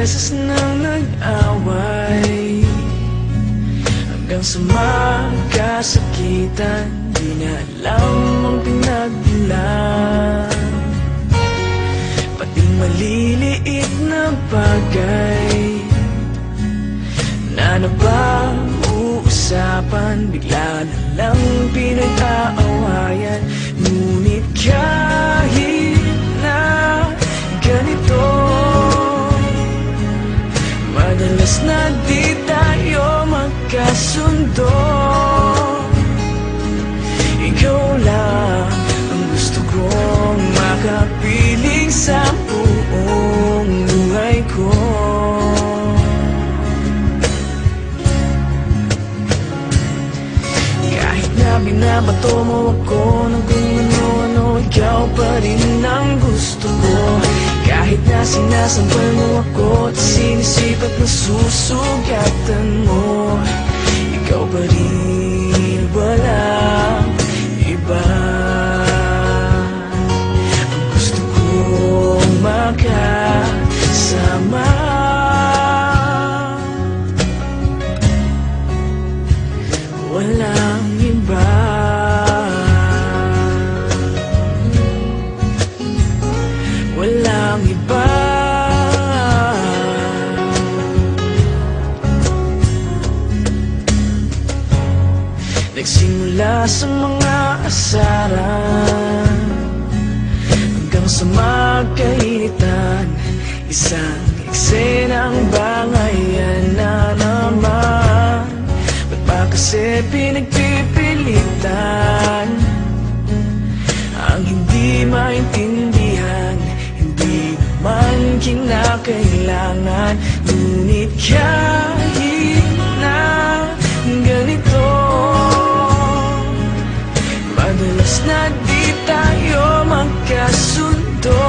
beses nang nag-away, hanggang sa magkasakitan. Di na alam ang pinagmulan, pati maliliit na bagay na napag-uusapan, bigla na lang pinag-aawayan. Ngunit kahit na ganito, madalas na di tayo magkasundo. Ikaw lang ang gusto kong makapiling sa buong buhay ko. Kahit na binabato mo ako ng kung ano-ano, ikaw pa rin ang gusto ko. Kahit na sinasampal mo ako at sinisipat na susugatan mo, ikaw pa rin, walang iba. Ang gusto kong makasama, walang iba. Walang iba. Nagsimula sa mga asaran, hanggang sa magkainitan, isang eksenang bangayan na naman. Ba't ba kasi pinagpipilitan ang hindi maintindihan? Hindi naman kinakailangan. Ngunit kahit na ganito, madalas na di tayo magkasundo.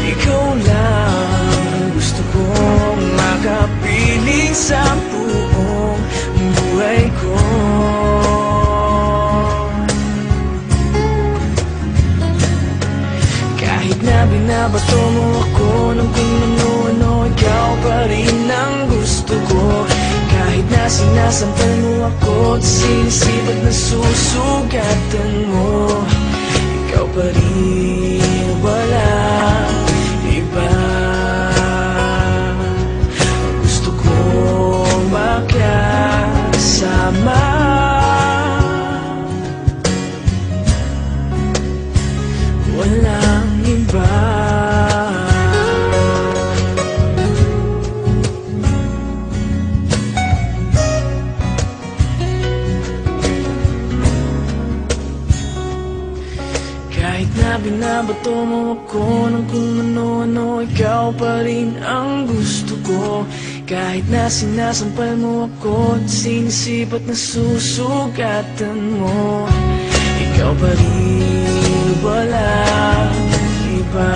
Ikaw lang ang gusto kong makapiling sa buong buhay ko. Kahit na binabato mo ako ng kung ano-ano, ikaw pa rin ang gusto ko. Kahit na sinasampal mo ako at sinisipat na susugatan mo, ikaw pa rin, walang iba. Ang gusto kong makasama, walang iba. Kahit na binabato mo ako ng kung ano-ano, ikaw pa rin ang gusto ko. Kahit na sinasampal mo ako at sinisipat na susugatan mo, ikaw pa rin, walang iba.